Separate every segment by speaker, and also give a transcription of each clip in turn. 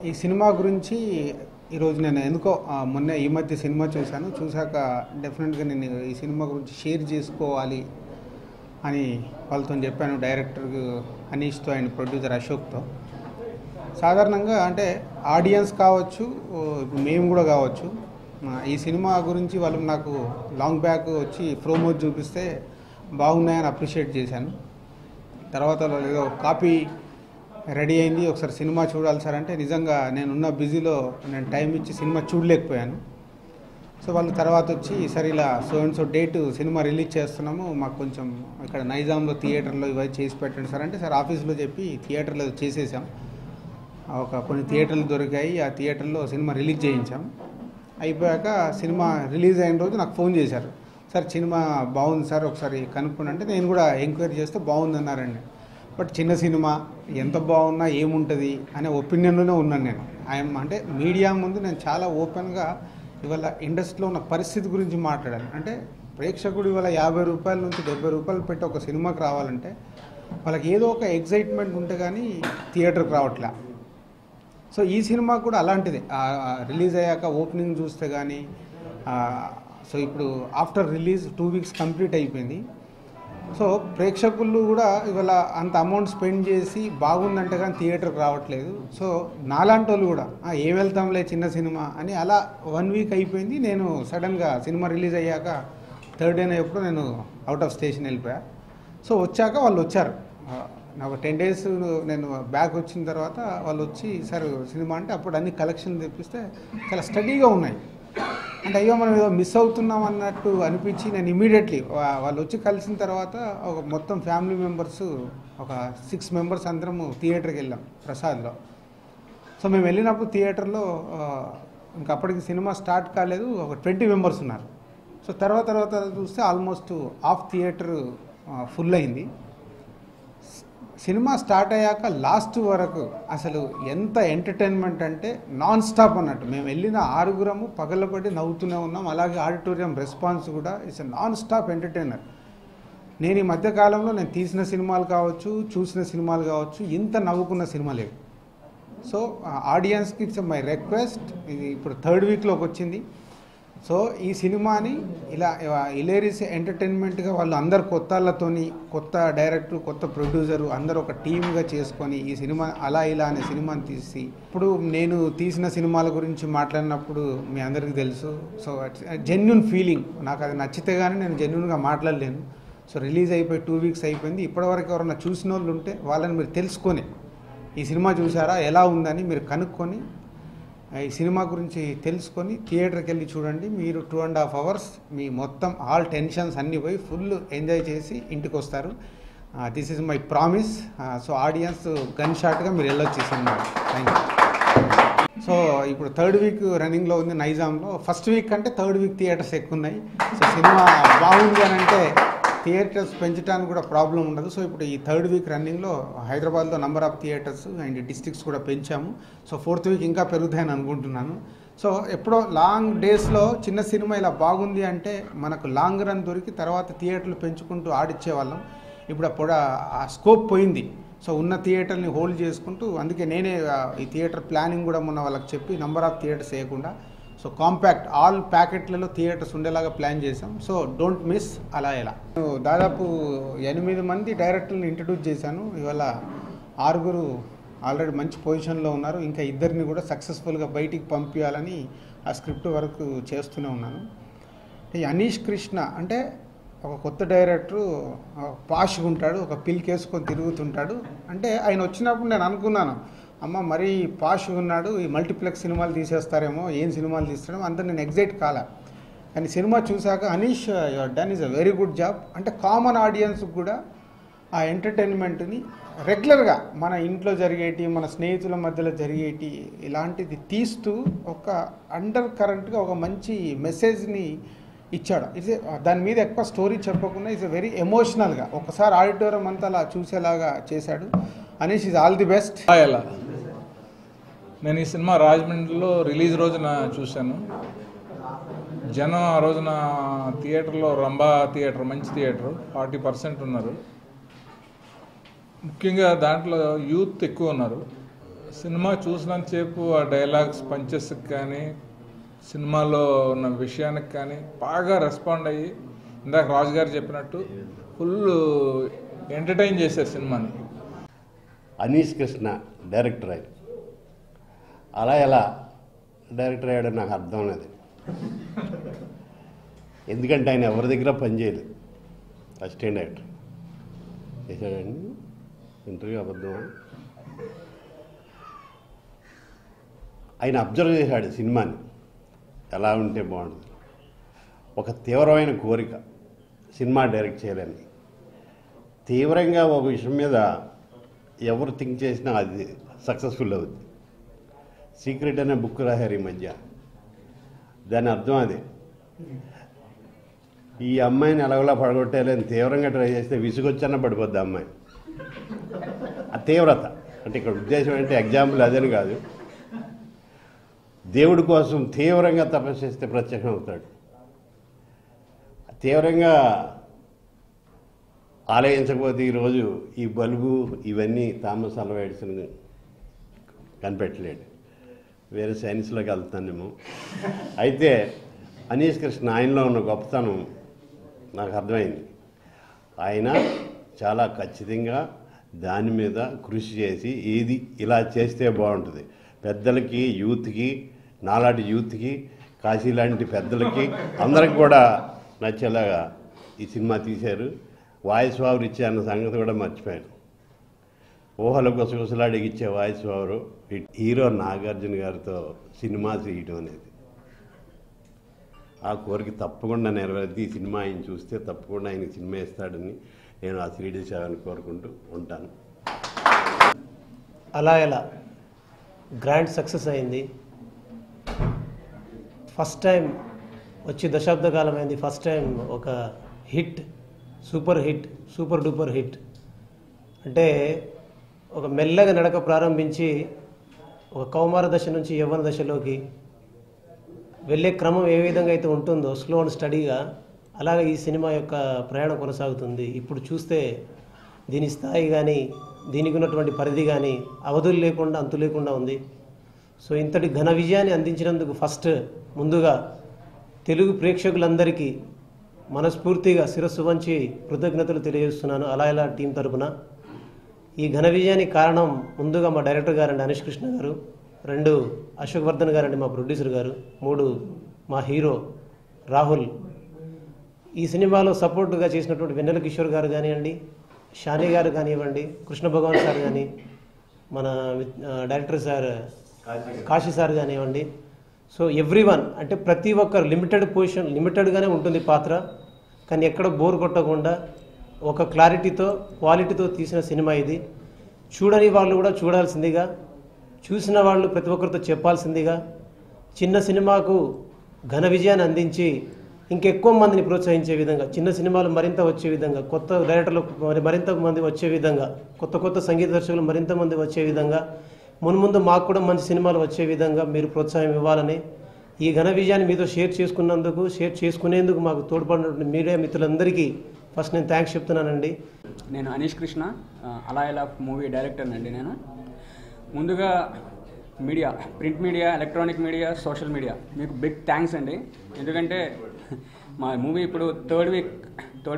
Speaker 1: ఈ సినిమా గురించి ఈరోజు నేను ఎందుకో మొన్న ఈ మధ్య సినిమా చూశాక డెఫినెట్గా నేను ఈ సినిమా గురించి షేర్ చేసుకోవాలి అని వాళ్ళతో చెప్పాను. డైరెక్టర్ అనీష్తో అండ్ ప్రొడ్యూసర్ అశోక్తో. సాధారణంగా అంటే ఆడియన్స్ కావచ్చు, ఇప్పుడు మేము కూడా కావచ్చు, ఈ సినిమా గురించి వాళ్ళు నాకు లాంగ్ బ్యాక్ వచ్చి ప్రోమో చూపిస్తే బాగున్నాయని అప్రిషియేట్ చేశాను. తర్వాత వాళ్ళు ఏదో కాపీ రెడీ అయింది, ఒకసారి సినిమా చూడాలి సార్ అంటే నిజంగా నేనున్న బిజీలో నేను టైం ఇచ్చి సినిమా చూడలేకపోయాను. సో వాళ్ళు తర్వాత వచ్చి సరే ఇలా so and so date cinema release చేస్తున్నాము, మాకు కొంచెం ఇక్కడ నైజాంలో థియేటర్లో ఇవన్నీ చేసి పెట్టండి సార్ అంటే సార్ ఆఫీస్లో చెప్పి థియేటర్లో చేసేసాం. కొన్ని థియేటర్లు దొరికాయి, ఆ థియేటర్లో సినిమా రిలీజ్ చేయించాం. అయిపోయాక సినిమా రిలీజ్ అయిన రోజు నాకు ఫోన్ చేశారు, సార్ సినిమా బాగుంది సార్ ఒకసారి కనుక్కోండి అంటే నేను కూడా ఎంక్వైరీ చేస్తే బాగుంది అన్నారండి. బట్ చిన్న సినిమా ఎంత బాగున్నా ఏముంటుంది అనే ఒపీనియన్లోనే ఉన్నాను నేను. అంటే మీడియా ముందు నేను చాలా ఓపెన్గా ఇవాళ ఇండస్ట్రీలో ఉన్న పరిస్థితి గురించి మాట్లాడాను. అంటే ప్రేక్షకుడు ఇవాళ 50 రూపాయల నుంచి 70 రూపాయలు పెట్టి ఒక సినిమాకి రావాలంటే వాళ్ళకి ఏదో ఒక ఎగ్జైట్మెంట్ ఉంటే కానీ థియేటర్కి రావట్లే. సో ఈ సినిమా కూడా అలాంటిదే. రిలీజ్ అయ్యాక ఓపెనింగ్ చూస్తే కానీ సో ఇప్పుడు ఆఫ్టర్ రిలీజ్ 2 వీక్స్ కంప్లీట్ అయిపోయింది. సో ప్రేక్షకులు కూడా ఇవాళ అంత అమౌంట్ స్పెండ్ చేసి బాగుందంటే కానీ థియేటర్కి రావట్లేదు. సో నాలాంటి వాళ్ళు కూడా ఏం వెళ్తాంలే చిన్న సినిమా అని అలా 1 వీక్ అయిపోయింది. నేను సడన్గా సినిమా రిలీజ్ అయ్యాక 3rd డే ఎప్పుడు నేను అవుట్ ఆఫ్ స్టేషన్ వెళ్ళిపోయా. సో వచ్చాక వాళ్ళు వచ్చారు, నాకు 10 days నేను బ్యాక్ వచ్చిన తర్వాత వాళ్ళు వచ్చి సార్ సినిమా అంటే అప్పుడు అన్ని కలెక్షన్ తెప్పిస్తే చాలా స్టడీగా ఉన్నాయి. అంటే అయ్యో మనం ఏదో మిస్ అవుతున్నాం అన్నట్టు అనిపించి నేను ఇమీడియట్లీ వాళ్ళు వచ్చి కలిసిన తర్వాత ఒక మొత్తం ఫ్యామిలీ మెంబర్స్ ఒక 6 members అందరము థియేటర్కి వెళ్ళాం ప్రసాద్లో. సో మేము వెళ్ళినప్పుడు థియేటర్లో ఇంకా అప్పటికి సినిమా స్టార్ట్ కాలేదు, ఒక 20 members ఉన్నారు. సో తర్వాత చూస్తే ఆల్మోస్ట్ హాఫ్ థియేటర్ ఫుల్ అయింది. సినిమా స్టార్ట్ అయ్యాక లాస్ట్ వరకు అసలు ఎంత ఎంటర్టైన్మెంట్ అంటే నాన్ స్టాప్ అన్నట్టు. మేము వెళ్ళిన 6 పగలబడి నవ్వుతూనే ఉన్నాం. అలాగే ఆడిటోరియం రెస్పాన్స్ కూడా ఇట్స్ నాన్ స్టాప్ ఎంటర్టైనర్. నేను ఈ మధ్యకాలంలో నేను తీసిన సినిమాలు కావచ్చు, చూసిన సినిమాలు కావచ్చు, ఇంత నవ్వుకున్న సినిమా లేదు. సో ఆడియన్స్కి ఇట్స్ మై రిక్వెస్ట్, ఇది ఇప్పుడు 3rd వీక్లోకి వచ్చింది. సో ఈ సినిమాని ఇలా హిలేరియస్ ఎంటర్టైన్మెంట్గా వాళ్ళు అందరు కొత్తలతోని, కొత్త డైరెక్టర్, కొత్త ప్రొడ్యూసరు అందరూ ఒక టీమ్గా చేసుకొని ఈ సినిమా అలా ఇలా అనే సినిమాని తీసి, ఇప్పుడు నేను తీసిన సినిమాల గురించి మాట్లాడినప్పుడు మీ అందరికీ తెలుసు. సో జెన్యున్ ఫీలింగ్ నాకు అది నచ్చితే కానీ నేను జెన్యున్గా మాట్లాడలేను. సో రిలీజ్ అయిపోయి 2 వీక్స్ అయిపోయింది. ఇప్పటివరకు ఎవరన్నా చూసిన వాళ్ళు ఉంటే వాళ్ళని మీరు తెలుసుకొని ఈ సినిమా చూసారా ఎలా ఉందని మీరు కనుక్కొని ఈ సినిమా గురించి తెలుసుకొని థియేటర్కి వెళ్ళి చూడండి. మీరు 2.5 hours మీ మొత్తం ఆల్ టెన్షన్స్ అన్నీ పోయి ఫుల్ ఎంజాయ్ చేసి ఇంటికి వస్తారు. This is my promise. So audience gun షాట్గా మీరు వెళ్ళొచ్చు సినిమా. Thank you. సో ఇప్పుడు 3rd వీక్ రన్నింగ్లో ఉంది నైజాంలో. 1st వీక్ కంటే 3rd వీక్ థియేటర్స్ ఎక్కువ ఉన్నాయి. సో సినిమా బాగుంది అని అంటే థియేటర్స్ పెంచడానికి కూడా ప్రాబ్లం ఉండదు. సో ఇప్పుడు ఈ 3rd వీక్ రన్నింగ్లో హైదరాబాద్లో number of theatres and districts కూడా పెంచాము. సో 4th వీక్ ఇంకా పెరుగుతాయని అనుకుంటున్నాను. సో ఎప్పుడో లాంగ్ డేస్లో చిన్న సినిమా ఇలా బాగుంది అంటే మనకు లాంగ్ రన్ దొరికి తర్వాత థియేటర్లు పెంచుకుంటూ ఆడిచ్చేవాళ్ళం. ఇప్పుడు అప్పుడు ఆ స్కోప్ పోయింది. సో ఉన్న థియేటర్ని హోల్డ్ చేసుకుంటూ, అందుకే నేనే ఈ థియేటర్ ప్లానింగ్ కూడా మొన్న వాళ్ళకి చెప్పి నెంబర్ ఆఫ్ థియేటర్స్ వేయకుండా సో కాంపాక్ట్ ఆల్ ప్యాకెట్లలో థియేటర్స్ ఉండేలాగా ప్లాన్ చేశాం. సో డోంట్ మిస్ అలా ఎలా. దాదాపు 8 మంది డైరెక్టర్ని ఇంట్రడ్యూస్ చేశాను. ఇవాళ 6 ఆల్రెడీ మంచి పొజిషన్లో ఉన్నారు. ఇంకా 2 కూడా సక్సెస్ఫుల్గా బయటికి పంపించాలని ఆ స్క్రిప్ట్ వర్క్ చేస్తూనే ఉన్నాను. ఈ అనీష్ కృష్ణ అంటే ఒక కొత్త డైరెక్టరు, పాష్గా ఉంటాడు, ఒక పిల్కేసుకొని తిరుగుతుంటాడు. అంటే ఆయన వచ్చినప్పుడు నేను అనుకున్నాను, అమ్మ మరీ పాష్గా ఉన్నాడు, ఈ మల్టీప్లెక్స్ సినిమాలు తీసేస్తారేమో, ఏం సినిమాలు తీస్తాడేమో, అంతా నేను ఎగ్జైట్ కాలే. కానీ సినిమా చూశాక Anish your done is a very good job. అంటే కామన్ ఆడియన్స్కి కూడా ఆ ఎంటర్టైన్మెంట్ని రెగ్యులర్గా మన ఇంట్లో జరిగేటి, మన స్నేహితుల మధ్యలో జరిగేటి ఇలాంటిది తీస్తూ ఒక అండర్ కరెంట్గా ఒక మంచి మెసేజ్ని ఇచ్చాడు. ఇట్స్ దాని మీద ఎక్కువ స్టోరీ చెప్పకుండా ఇట్స్ వెరీ ఎమోషనల్గా ఒకసారి ఆడిటోరియం అంతా అలా చూసేలాగా చేశాడు. Anish is all the best.
Speaker 2: నేను ఈ సినిమా రాజమండ్రిలో రిలీజ్ రోజున చూశాను. జనం ఆ రోజున థియేటర్లో, రంభా థియేటర్ మంచి థియేటర్, 40% ఉన్నారు. ముఖ్యంగా దాంట్లో యూత్ ఎక్కువ ఉన్నారు. సినిమా చూసినంతసేపు ఆ డైలాగ్స్ పంచెస్కి కానీ సినిమాలో ఉన్న విషయానికి కానీ బాగా రెస్పాండ్ అయ్యి ఇందాక రాజు గారు చెప్పినట్టు ఫుల్ ఎంటర్టైన్ చేశారు సినిమాని.
Speaker 3: అనీష్ కృష్ణ డైరెక్టర్ అయ్యి అలా ఎలా డైరెక్టర్ అయ్యాడో నాకు అర్థం లేదు. ఎందుకంటే ఆయన ఎవరి దగ్గర పనిచేయలేదు. అసిస్టెంట్ డైరెక్టర్ చేశాడండి. ఇంటర్వ్యూ అబద్ధమా? ఆయన అబ్జర్వ్ చేశాడు సినిమాని ఎలా ఉంటే బాగుంటుంది. ఒక తీవ్రమైన కోరిక సినిమా డైరెక్ట్ చేయాలని. తీవ్రంగా ఒక విషయం మీద ఎవరు థింక్ చేసినా అది సక్సెస్ఫుల్ అవుతుంది. సీక్రెట్ అనే బుక్ రాశారు ఈ మధ్య. దాని అర్థం అదే. ఈ అమ్మాయిని ఎలాగోలా పడగొట్టాలని తీవ్రంగా ట్రై చేస్తే విసుగొచ్చన్న పడిపోద్ది అమ్మాయి. ఆ తీవ్రత అంటే ఇక్కడ ఉద్దేశం అంటే ఎగ్జాంపుల్ అదని కాదు. దేవుడి కోసం తీవ్రంగా తపస్సు చేస్తే ప్రత్యక్షం అవుతాడు. తీవ్రంగా ఆలయించకపోతే ఈరోజు ఈ బల్బు ఇవన్నీ థామస్ ఆల్వా ఎడిసన్ కనిపెట్టలేడు. వేరే సైన్స్లోకి వెళ్తానేమో. అయితే అనీష్ కృష్ణ ఆయనలో ఉన్న గొప్పతనం నాకు అర్థమైంది. ఆయన చాలా ఖచ్చితంగా దాని మీద కృషి చేసి ఇది ఇలా చేస్తే బాగుంటుంది, పెద్దలకి యూత్కి నాలాంటి యూత్కి కాశీ లాంటి పెద్దలకి అందరికి కూడా నచ్చేలాగా ఈ సినిమా తీశారు. వాయిస్ ఓవర్ ఇచ్చే అన్న సంగతి కూడా మర్చిపోయాను. ఊహల గుసగుసలాడికి ఇచ్చే వాయిస్ ఓవరు హీరో నాగార్జున గారితో సినిమా చేయటం అనేది ఆ కోరిక తప్పకుండా నెరవేరుతుంది. ఈ సినిమా ఆయన చూస్తే తప్పకుండా ఆయన సినిమా ఇస్తాడని నేను ఆ శ్రీడి సేవని కోరుకుంటూ ఉంటాను.
Speaker 4: అలా ఎలా గ్రాండ్ సక్సెస్ అయింది. ఫస్ట్ టైం వచ్చి దశాబ్ద కాలం అయింది. ఫస్ట్ టైం ఒక హిట్, సూపర్ డూపర్ హిట్. అంటే ఒక మెల్లగా నడక ప్రారంభించి ఒక కౌమార దశ నుంచి యవ్వన దశలోకి వెళ్ళే క్రమం ఏ విధంగా అయితే ఉంటుందో స్లో అండ్ స్టడీగా, అలాగే ఈ సినిమా యొక్క ప్రయాణం కొనసాగుతుంది. ఇప్పుడు చూస్తే దీని స్థాయి కానీ దీనికి ఉన్నటువంటి పరిధి కానీ అవధులు లేకుండా అంతు లేకుండా ఉంది. సో ఇంతటి ఘన విజయాన్ని అందించినందుకు ఫస్ట్ ముందుగా తెలుగు ప్రేక్షకులందరికీ మనస్ఫూర్తిగా శిరస్సు వంచి కృతజ్ఞతలు తెలియజేస్తున్నాను అలా ఎలా టీం తరపున. ఈ ఘన విజయానికి కారణం ముందుగా మా డైరెక్టర్ గారండి అనీష్ కృష్ణ గారు, 2 అశోక్ వర్ధన్ గారండి మా ప్రొడ్యూసర్ గారు, 3 మా హీరో రాహుల్. ఈ సినిమాలో సపోర్టుగా చేసినటువంటి వెన్నెల కిషోర్ గారు కానివ్వండి, షానీ గారు కానివ్వండి, కృష్ణ భగవాన్ సార్ కానీ, మన డైరెక్టర్ సార్ కాశీ సార్ కానివ్వండి. సో ఎవ్రీవన్ అంటే ప్రతి ఒక్కరు లిమిటెడ్గానే ఉంటుంది పాత్ర, కానీ ఎక్కడ బోర్ కొట్టకుండా ఒక క్వాలిటీతో తీసిన సినిమా ఇది. చూడని వాళ్ళు కూడా చూడాల్సిందిగా, చూసిన వాళ్ళు ప్రతి ఒక్కరితో చెప్పాల్సిందిగా, చిన్న సినిమాకు ఘన విజయాన్ని అందించి ఇంకెక్కువ మందిని ప్రోత్సహించే విధంగా, చిన్న సినిమాలు మరింత వచ్చే విధంగా, కొత్త డైరెక్టర్లు మరింత మంది వచ్చే విధంగా, కొత్త సంగీత దర్శకులు మరింత మంది వచ్చే విధంగా, మున్ముందు మాకు కూడా మంచి సినిమాలు వచ్చే విధంగా మీరు ప్రోత్సాహం ఇవ్వాలని, ఈ ఘన విజయాన్ని మీతో షేర్ చేసుకునేందుకు మాకు తోడ్పడినటువంటి మీడియా మిత్రులందరికీ ఫస్ట్ నేను థ్యాంక్స్ చెప్తున్నానండి.
Speaker 5: నేను అనీష్ కృష్ణ, అలా ఎలా మూవీ డైరెక్టర్నండి. నేను ముందుగా media, print media, electronic media, social media మీకు బిగ్ థ్యాంక్స్ అండి. ఎందుకంటే మా మూవీ ఇప్పుడు థర్డ్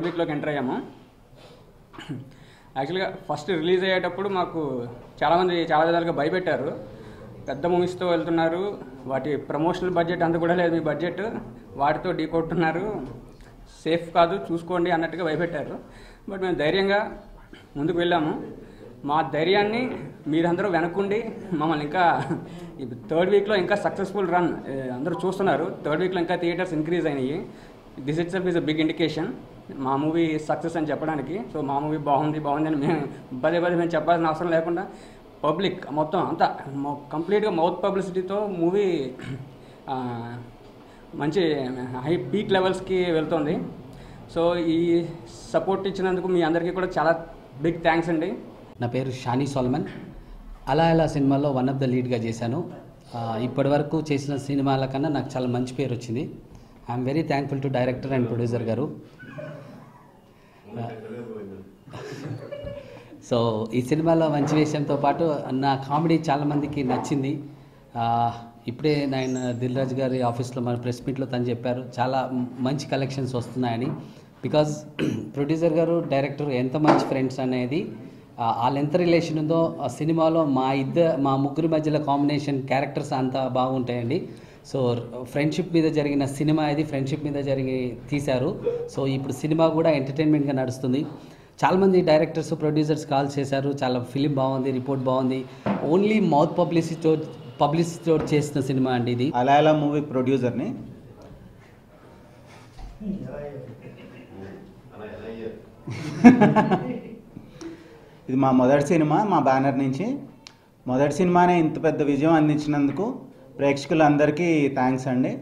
Speaker 5: వీక్లోకి ఎంటర్ అయ్యాము. యాక్చువల్గా ఫస్ట్ రిలీజ్ అయ్యేటప్పుడు మాకు చాలామంది చాలా విధాలుగా భయపెట్టారు. పెద్ద మూవీస్తో వెళ్తున్నారు, వాటి ప్రమోషనల్ బడ్జెట్ అంత కూడా లేదు, మీ బడ్జెట్ వాటితో ఢీకొట్టున్నారు, సేఫ్ కాదు చూసుకోండి అన్నట్టుగా భయపెట్టారు. బట్ మేము ధైర్యంగా ముందుకు వెళ్ళాము. మా ధైర్యాన్ని మీరందరూ వెనక్కుండి మమ్మల్ని ఇంకా థర్డ్ వీక్లో ఇంకా సక్సెస్ఫుల్ రన్ అందరూ చూస్తున్నారు. థర్డ్ వీక్లో ఇంకా థియేటర్స్ ఇంక్రీజ్ అయినాయి. This itself is a big indication మా మూవీ సక్సెస్ అని చెప్పడానికి. సో మా మూవీ బాగుంది అని మేము పదే మేము చెప్పాల్సిన అవసరం లేకుండా పబ్లిక్ మొత్తం అంతా కంప్లీట్గా మౌత్ పబ్లిసిటీతో మూవీ మంచి హై పీక్ లెవెల్స్కి వెళ్తుంది. సో ఈ సపోర్ట్ ఇచ్చినందుకు మీ అందరికీ కూడా చాలా బిగ్ థ్యాంక్స్ అండి.
Speaker 6: నా పేరు షానీ సోల్మన్. అలా ఎలా సినిమాలో వన్ ఆఫ్ ద లీడ్గా చేశాను. ఇప్పటి వరకు చేసిన సినిమాల కన్నా నాకు చాలా మంచి పేరు వచ్చింది. I'm very thankful to director and producer గారు. సో ఈ సినిమాలో మంచి విషయంతో పాటు నా కామెడీ చాలామందికి నచ్చింది. ఇప్పుడే నేను దిల్ రాజు గారి ఆఫీస్లో మన ప్రెస్ మీట్లో తను చెప్పారు చాలా మంచి కలెక్షన్స్ వస్తున్నాయని. బికాజ్ ప్రొడ్యూసర్ గారు డైరెక్టర్ ఎంత మంచి ఫ్రెండ్స్ అనేది వాళ్ళు ఎంత రిలేషన్ ఉందో ఆ సినిమాలో మా ముగ్గురి మధ్యలో కాంబినేషన్ క్యారెక్టర్స్ అంతా బాగుంటాయండి. సో ఫ్రెండ్షిప్ మీద జరిగిన సినిమా ఇది, ఫ్రెండ్షిప్ మీద తీశారు. సో ఇప్పుడు సినిమా కూడా ఎంటర్టైన్మెంట్గా నడుస్తుంది. చాలామంది డైరెక్టర్స్ ప్రొడ్యూసర్స్ కాల్ చేశారు, చాలా ఫిలిం బాగుంది, రిపోర్ట్ బాగుంది. ఓన్లీ మౌత్ పబ్లిసిటీ చేసిన సినిమా అండి ఇది.
Speaker 7: అలా మూవీ ప్రొడ్యూసర్ని. ఇది మా మొదటి సినిమా, మా బ్యానర్ నుంచి మొదటి సినిమానే ఇంత పెద్ద విజయం అందించినందుకు ప్రేక్షకులందరికీ థ్యాంక్స్ అండి.